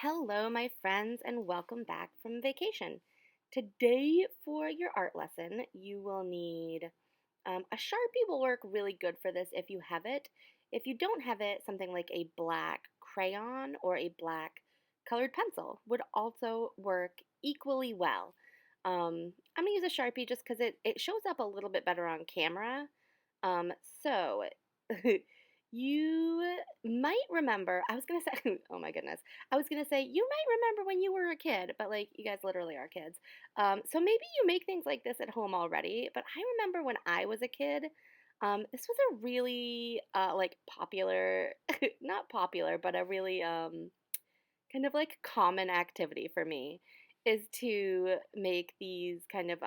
Hello, my friends, and welcome back from vacation. Today, for your art lesson, you will need a Sharpie will work really good for this if you have it. If you don't have it, something like a black crayon or a black colored pencil would also work equally well. I'm going to use a Sharpie just because it shows up a little bit better on camera. Um, so, you might remember, I was going to say, oh my goodness, I was going to say, you might remember when you were a kid, but like, you guys literally are kids. So maybe you make things like this at home already, but I remember when I was a kid, this was a really, like, popular, not popular, but a really, kind of like common activity for me is to make these kind of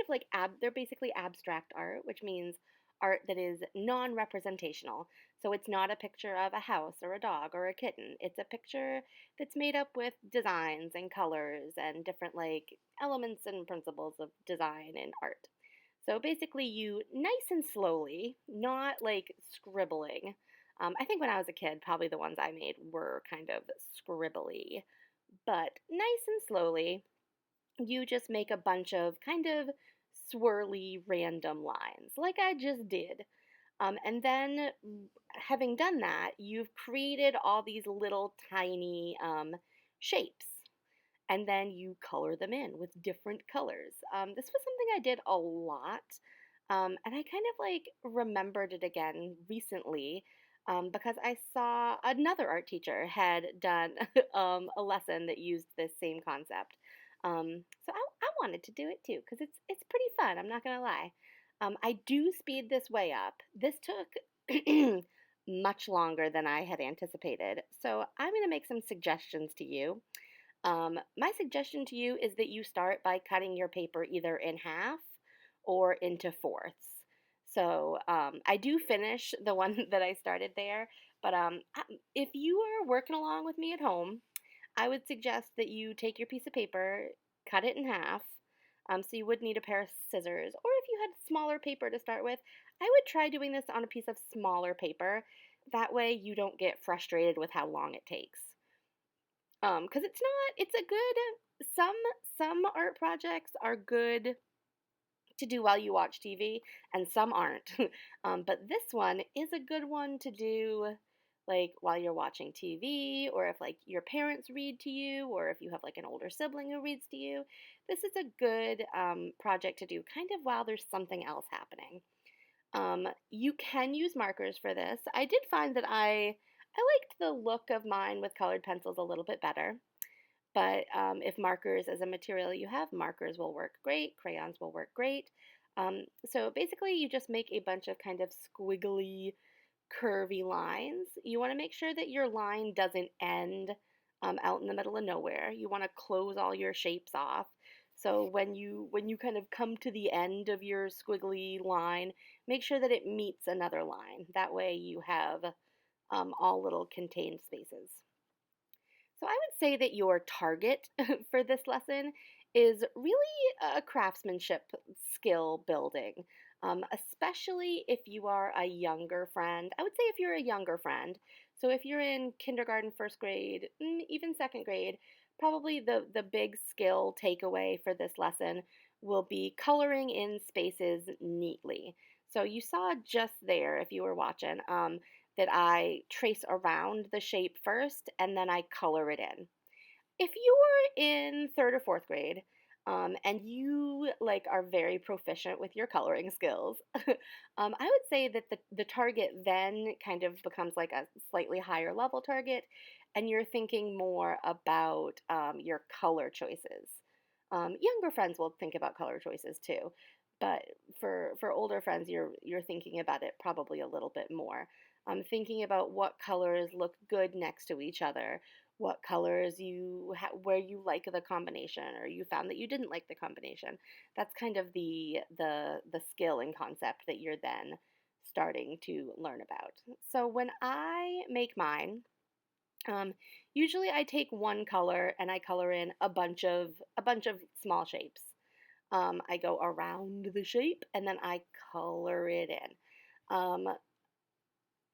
like they're basically abstract art, which means art that is non-representational. So it's not a picture of a house or a dog or a kitten. It's a picture that's made up with designs and colors and different like elements and principles of design and art. So basically, you nice and slowly, not like scribbling. I think when I was a kid, probably the ones I made were kind of scribbly, but nice and slowly, you just make a bunch of kind of swirly random lines, like I just did. And then, having done that, you've created all these little tiny shapes and then you color them in with different colors. This was something I did a lot, and I kind of like remembered it again recently because I saw another art teacher had done a lesson that used this same concept. So I wanted to do it too because it's pretty fun. I'm not gonna lie. I do speed this way up. This took much longer than I had anticipated, so I'm gonna make some suggestions to you. My suggestion to you is that you start by cutting your paper either in half or into fourths. So I do finish the one that I started there, but if you are working along with me at home, I would suggest that you take your piece of paper, cut it in half. So you would need a pair of scissors, or if you had smaller paper to start with, I would try doing this on a piece of smaller paper. That way you don't get frustrated with how long it takes. Because it's a good, some art projects are good to do while you watch TV, and some aren't. But this one is a good one to do like while you're watching TV, or if like your parents read to you, or if you have like an older sibling who reads to you. This is a good project to do kind of while there's something else happening. You can use markers for this. I did find that I liked the look of mine with colored pencils a little bit better. But if markers as a material you have, markers will work great, crayons will work great. So basically, you just make a bunch of kind of squiggly, curvy lines. You want to make sure that your line doesn't end out in the middle of nowhere. You want to close all your shapes off. So when you kind of come to the end of your squiggly line, make sure that it meets another line. That way you have all little contained spaces. So I would say that your target for this lesson is really a craftsmanship skill building, especially if you are a younger friend. I would say if you're a younger friend. So if you're in kindergarten, first grade, even second grade, probably the big skill takeaway for this lesson will be coloring in spaces neatly. So you saw just there, if you were watching, that I trace around the shape first and then I color it in. If you were in third or fourth grade, and you like are very proficient with your coloring skills, I would say that the target then kind of becomes like a slightly higher level target, and you're thinking more about your color choices. Younger friends will think about color choices too, but for older friends, you're thinking about it probably a little bit more. Thinking about what colors look good next to each other, what colors where you like the combination, or you found that you didn't like the combination. That's kind of the skill and concept that you're then starting to learn about. So when I make mine, um, usually I take one color and I color in a bunch of small shapes. I go around the shape and then I color it in. Um,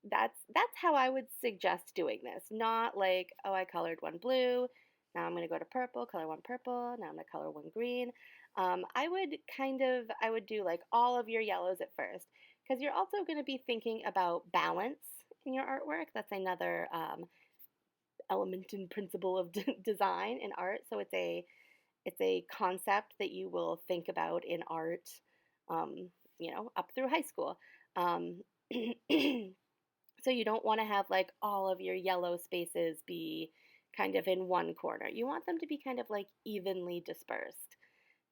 That's how I would suggest doing this. Not like, oh, I colored one blue, now I'm going to go to purple, color one purple, now I'm going to color one green. I would do like all of your yellows at first because you're also going to be thinking about balance in your artwork. That's another element and principle of design in art. So it's a concept that you will think about in art, um, up through high school. Um, So you don't want to have like all of your yellow spaces be kind of in one corner. You want them to be kind of like evenly dispersed.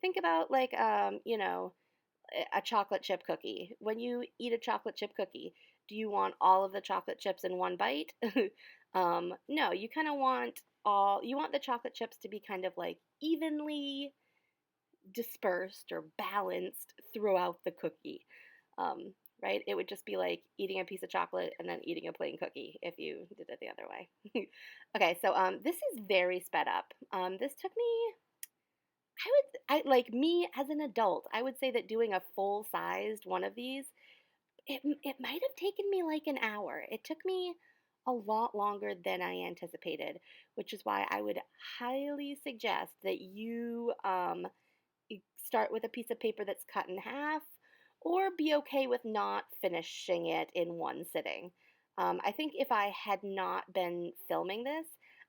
Think about like a chocolate chip cookie. When you eat a chocolate chip cookie, do you want all of the chocolate chips in one bite? No, you kind of want you want the chocolate chips to be kind of like evenly dispersed or balanced throughout the cookie. Um, right? It would just be like eating a piece of chocolate and then eating a plain cookie if you did it the other way. Okay, so this is very sped up. This took me, I like me as an adult, I would say that doing a full sized one of these, it might have taken me like an hour. It took me a lot longer than I anticipated, which is why I would highly suggest that you start with a piece of paper that's cut in half, or be okay with not finishing it in one sitting. I think if I had not been filming this,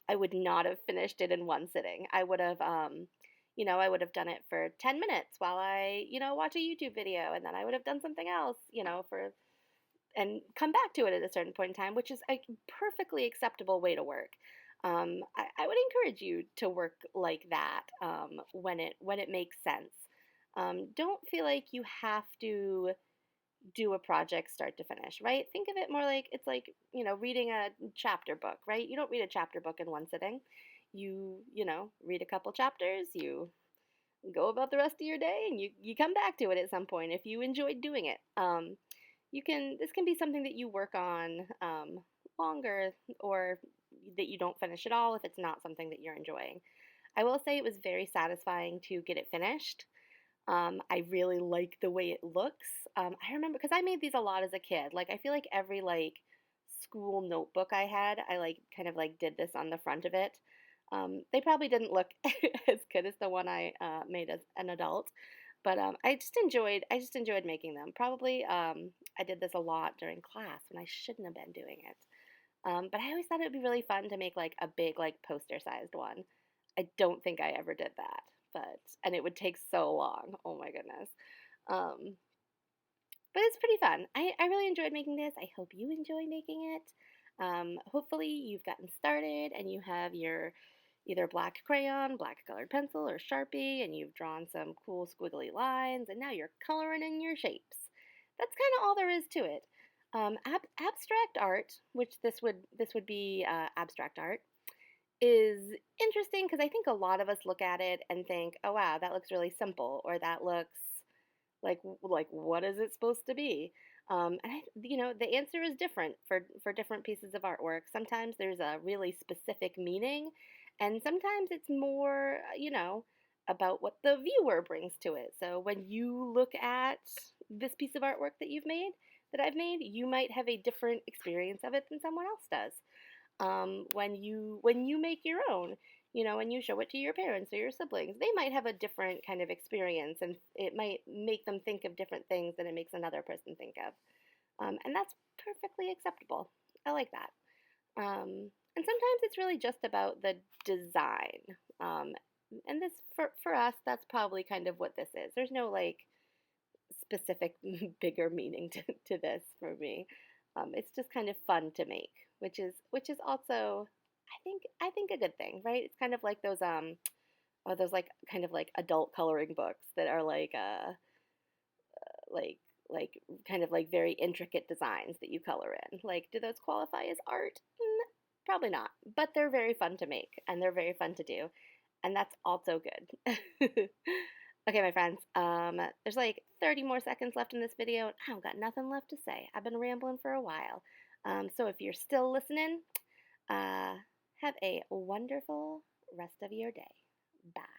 I would not have finished it in one sitting. I would have, I would have done it for 10 minutes while I, watch a YouTube video, and then I would have done something else, and come back to it at a certain point in time, which is a perfectly acceptable way to work. I would encourage you to work like that when it makes sense. Don't feel like you have to do a project start to finish, right? Think of it more like it's like, reading a chapter book, right? You don't read a chapter book in one sitting. Read a couple chapters, you go about the rest of your day, and you come back to it at some point if you enjoyed doing it. This can be something that you work on longer, or that you don't finish at all if it's not something that you're enjoying. I will say it was very satisfying to get it finished. I really like the way it looks. I remember because I made these a lot as a kid. Like I feel like every like school notebook I had, I like kind of like did this on the front of it. They probably didn't look as good as the one I made as an adult, but I just enjoyed making them. Probably I did this a lot during class when I shouldn't have been doing it. But I always thought it would be really fun to make like a big like poster sized one. I don't think I ever did that, and it would take so long. Oh my goodness. Um, but it's pretty fun. I really enjoyed making this. I hope you enjoy making it. Hopefully you've gotten started and you have your either black crayon, black colored pencil, or Sharpie, and you've drawn some cool squiggly lines, and now you're coloring in your shapes. That's kind of all there is to it. Abstract art, which this would be abstract art, is interesting because I think a lot of us look at it and think, "Oh wow, that looks really simple," or "That looks like what is it supposed to be?" The answer is different for different pieces of artwork. Sometimes there's a really specific meaning, and sometimes it's more, about what the viewer brings to it. So when you look at this piece of artwork that I've made, you might have a different experience of it than someone else does. When you make your own, when you show it to your parents or your siblings, they might have a different kind of experience, and it might make them think of different things than it makes another person think of. And that's perfectly acceptable. I like that. And sometimes it's really just about the design. Um, and this, for us, that's probably kind of what this is. There's no like specific bigger meaning to this for me. It's just kind of fun to make, which is also I think a good thing, right? It's kind of like those like kind of like adult coloring books that are like like kind of like very intricate designs that you color in. Like, do those qualify as art? Probably not, but they're very fun to make and they're very fun to do, and that's also good. Okay, my friends, there's like 30 more seconds left in this video, and I've got nothing left to say. I've been rambling for a while. So if you're still listening, have a wonderful rest of your day. Bye.